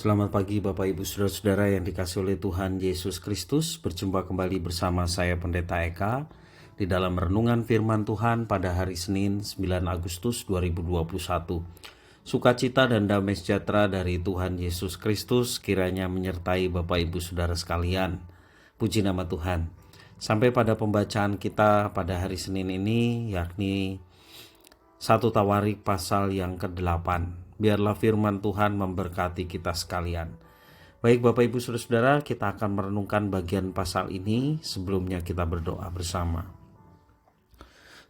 Selamat pagi Bapak Ibu Saudara-saudara yang dikasihi oleh Tuhan Yesus Kristus. Berjumpa kembali bersama saya Pendeta Eka di dalam renungan firman Tuhan pada hari Senin 9 Agustus 2021. Sukacita dan damai sejahtera dari Tuhan Yesus Kristus kiranya menyertai Bapak Ibu Saudara sekalian. Puji nama Tuhan. Sampai pada pembacaan kita pada hari Senin ini, yakni 1 Tawarik pasal yang ke-8. Biarlah firman Tuhan memberkati kita sekalian. Baik Bapak Ibu Saudara-saudara, kita akan merenungkan bagian pasal ini. Sebelumnya kita berdoa bersama.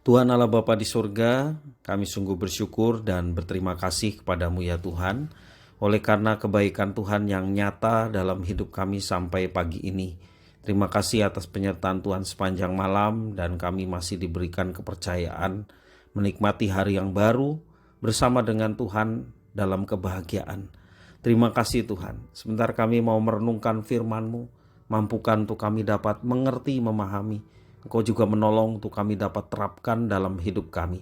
Tuhan Allah Bapa di surga, kami sungguh bersyukur dan berterima kasih kepadamu ya Tuhan, oleh karena kebaikan Tuhan yang nyata dalam hidup kami sampai pagi ini. Terima kasih atas penyertaan Tuhan sepanjang malam, dan kami masih diberikan kepercayaan menikmati hari yang baru bersama dengan Tuhan dalam kebahagiaan. Terima kasih Tuhan. Sebentar kami mau merenungkan firman-Mu, mampukan untuk kami dapat mengerti, memahami. Engkau juga menolong untuk kami dapat terapkan dalam hidup kami.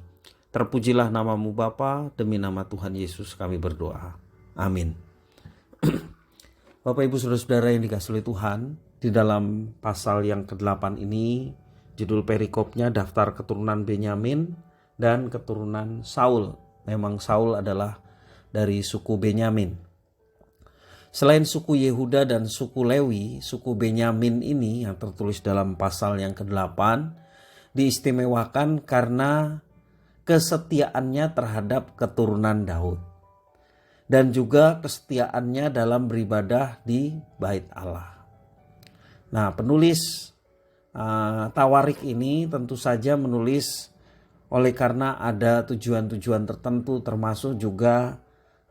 Terpujilah nama-Mu Bapa, demi nama Tuhan Yesus kami berdoa. Amin. Bapak Ibu Saudara-saudara yang dikasihi oleh Tuhan, di dalam pasal yang ke-8 ini, judul perikopnya daftar keturunan Benyamin dan keturunan Saul. Memang Saul adalah dari suku Benyamin. Selain suku Yehuda dan suku Lewi, suku Benyamin ini yang tertulis dalam pasal yang ke-8 diistimewakan karena kesetiaannya terhadap keturunan Daud dan juga kesetiaannya dalam beribadah di Bait Allah. Nah, penulis Tawarik ini tentu saja menulis oleh karena ada tujuan-tujuan tertentu, termasuk juga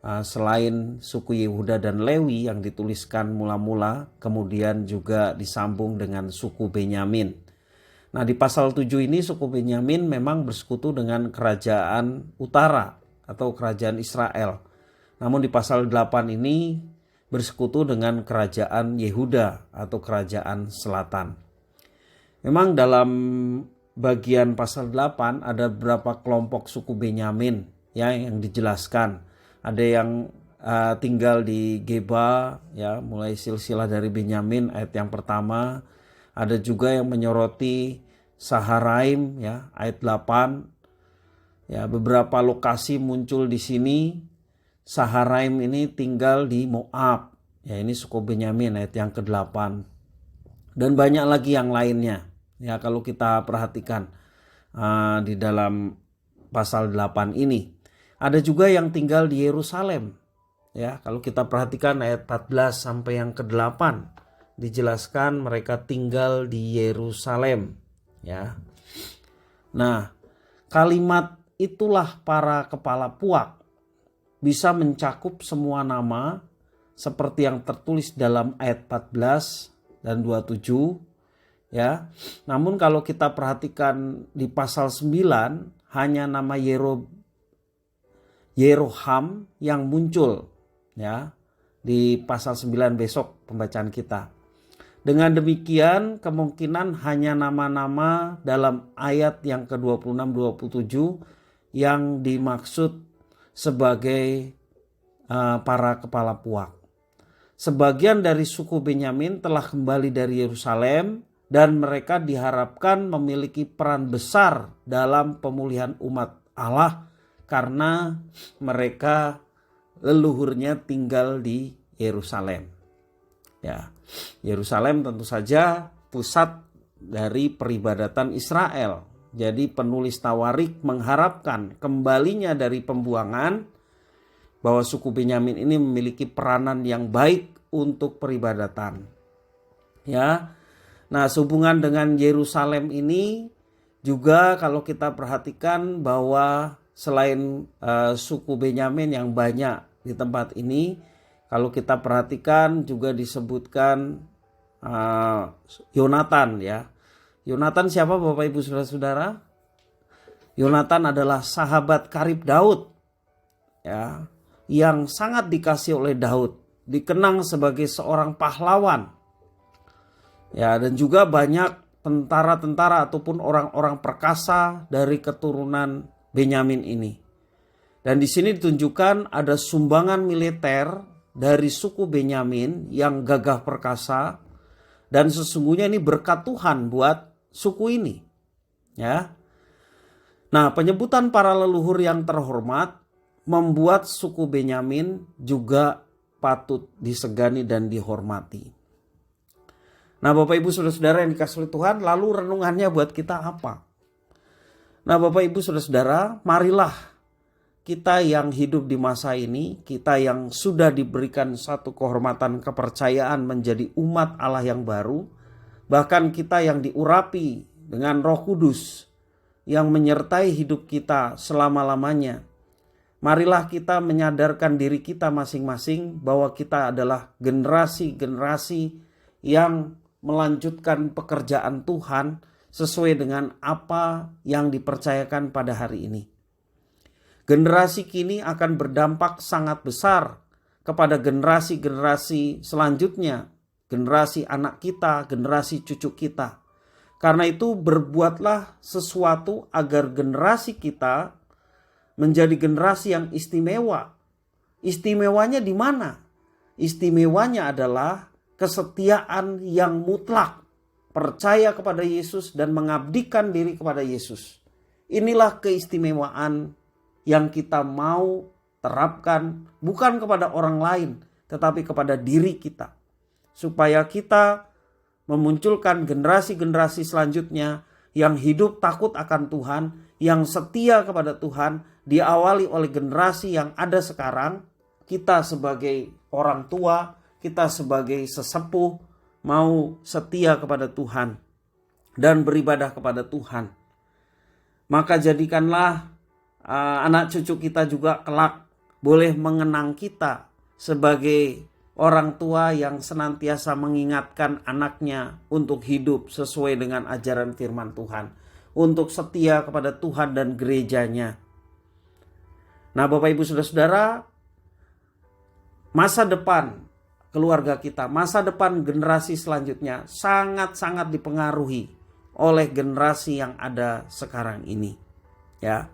selain suku Yehuda dan Lewi yang dituliskan mula-mula, kemudian juga disambung dengan suku Benyamin. Nah, di pasal 7 ini suku Benyamin memang bersekutu dengan kerajaan utara atau kerajaan Israel. Namun di pasal 8 ini bersekutu dengan kerajaan Yehuda atau kerajaan selatan. Memang dalam bagian pasal 8 ada beberapa kelompok suku Benyamin ya yang dijelaskan. Ada yang tinggal di Geba ya, mulai silsilah dari Benyamin ayat yang pertama. Ada juga yang menyoroti Saharaim ya ayat 8. Ya, beberapa lokasi muncul di sini. Saharaim ini tinggal di Moab. Ya, ini suku Benyamin ayat yang ke-8. Dan banyak lagi yang lainnya. Ya, kalau kita perhatikan di dalam pasal 8 ini. Ada juga yang tinggal di Yerusalem. Ya, kalau kita perhatikan ayat 14 sampai yang ke-8 dijelaskan mereka tinggal di Yerusalem, ya. Nah, kalimat itulah para kepala puak bisa mencakup semua nama seperti yang tertulis dalam ayat 14 dan 27, ya. Namun kalau kita perhatikan di pasal 9 hanya nama Yeroham yang muncul ya di pasal 9 besok pembacaan kita. Dengan demikian kemungkinan hanya nama-nama dalam ayat yang ke-26-27 yang dimaksud sebagai para kepala puak. Sebagian dari suku Benyamin telah kembali dari Yerusalem dan mereka diharapkan memiliki peran besar dalam pemulihan umat Allah karena mereka leluhurnya tinggal di Yerusalem. Ya, Yerusalem tentu saja pusat dari peribadatan Israel. Jadi penulis Tawarik mengharapkan kembalinya dari pembuangan bahwa suku Benyamin ini memiliki peranan yang baik untuk peribadatan. Ya. Nah, sehubungan dengan Yerusalem ini juga kalau kita perhatikan bahwa selain suku Benyamin yang banyak di tempat ini, kalau kita perhatikan juga disebutkan Yonatan ya. Yonatan siapa Bapak Ibu Saudara-saudara? Yonatan adalah sahabat karib Daud ya, yang sangat dikasih oleh Daud, dikenang sebagai seorang pahlawan. Ya, dan juga banyak tentara-tentara ataupun orang-orang perkasa dari keturunan Benyamin ini. Dan di sini ditunjukkan ada sumbangan militer dari suku Benyamin yang gagah perkasa, dan sesungguhnya ini berkat Tuhan buat suku ini. Ya. Nah, penyebutan para leluhur yang terhormat membuat suku Benyamin juga patut disegani dan dihormati. Nah, Bapak Ibu Saudara-saudara yang dikasihi Tuhan, lalu renungannya buat kita apa? Nah, Bapak Ibu Saudara-saudara, marilah kita yang hidup di masa ini, kita yang sudah diberikan satu kehormatan kepercayaan menjadi umat Allah yang baru, bahkan kita yang diurapi dengan Roh Kudus yang menyertai hidup kita selama-lamanya. Marilah kita menyadarkan diri kita masing-masing bahwa kita adalah generasi-generasi yang melanjutkan pekerjaan Tuhan sesuai dengan apa yang dipercayakan pada hari ini. Generasi kini akan berdampak sangat besar kepada generasi-generasi selanjutnya, generasi anak kita, generasi cucu kita. Karena itu berbuatlah sesuatu agar generasi kita menjadi generasi yang istimewa. Istimewanya di mana? Istimewanya adalah kesetiaan yang mutlak, percaya kepada Yesus dan mengabdikan diri kepada Yesus. Inilah keistimewaan yang kita mau terapkan bukan kepada orang lain, tetapi kepada diri kita. Supaya kita memunculkan generasi-generasi selanjutnya yang hidup takut akan Tuhan, yang setia kepada Tuhan, diawali oleh generasi yang ada sekarang. Kita sebagai orang tua, kita sebagai sesepuh mau setia kepada Tuhan dan beribadah kepada Tuhan. Maka jadikanlah anak cucu kita juga kelak boleh mengenang kita sebagai orang tua yang senantiasa mengingatkan anaknya untuk hidup sesuai dengan ajaran firman Tuhan, untuk setia kepada Tuhan dan gerejanya. Nah, Bapak Ibu Saudara-saudara, masa depan keluarga kita, masa depan generasi selanjutnya sangat-sangat dipengaruhi oleh generasi yang ada sekarang ini. Ya.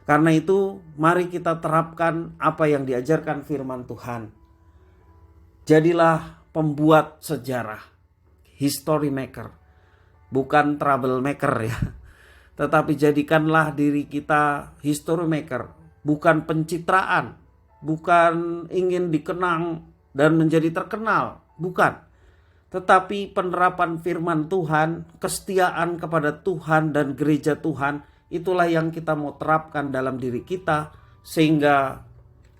Karena itu mari kita terapkan apa yang diajarkan firman Tuhan. Jadilah pembuat sejarah, history maker, bukan trouble maker ya. Tetapi jadikanlah diri kita history maker, bukan pencitraan, bukan ingin dikenang dan menjadi terkenal, bukan. Tetapi penerapan firman Tuhan, kesetiaan kepada Tuhan dan gereja Tuhan, itulah yang kita mau terapkan dalam diri kita, sehingga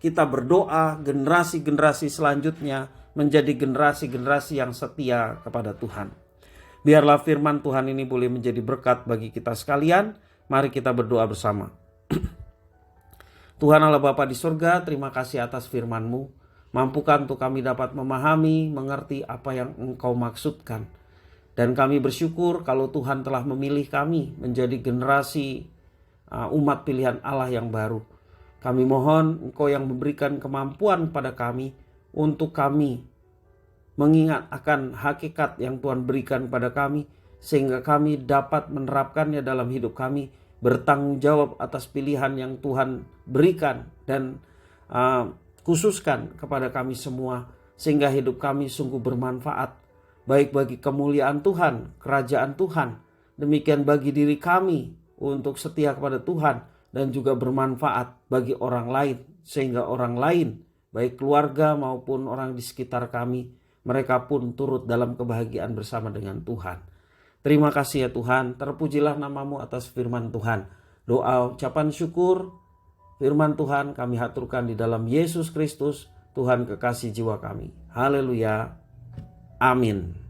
kita berdoa generasi-generasi selanjutnya menjadi generasi-generasi yang setia kepada Tuhan. Biarlah firman Tuhan ini boleh menjadi berkat bagi kita sekalian. Mari kita berdoa bersama. Tuhan Allah Bapa di surga, terima kasih atas firman-Mu. Mampukan untuk kami dapat memahami, mengerti apa yang Engkau maksudkan. Dan kami bersyukur kalau Tuhan telah memilih kami menjadi generasi umat pilihan Allah yang baru. Kami mohon Engkau yang memberikan kemampuan pada kami untuk kami mengingat akan hakikat yang Tuhan berikan pada kami, sehingga kami dapat menerapkannya dalam hidup kami, bertanggung jawab atas pilihan yang Tuhan berikan dan khususkan kepada kami semua, sehingga hidup kami sungguh bermanfaat, baik bagi kemuliaan Tuhan, kerajaan Tuhan, demikian bagi diri kami untuk setia kepada Tuhan, dan juga bermanfaat bagi orang lain, sehingga orang lain, baik keluarga maupun orang di sekitar kami, mereka pun turut dalam kebahagiaan bersama dengan Tuhan. Terima kasih ya Tuhan, terpujilah nama-Mu atas firman Tuhan. Doa ucapan syukur, firman Tuhan kami haturkan di dalam Yesus Kristus, Tuhan kekasih jiwa kami. Haleluya. Amin.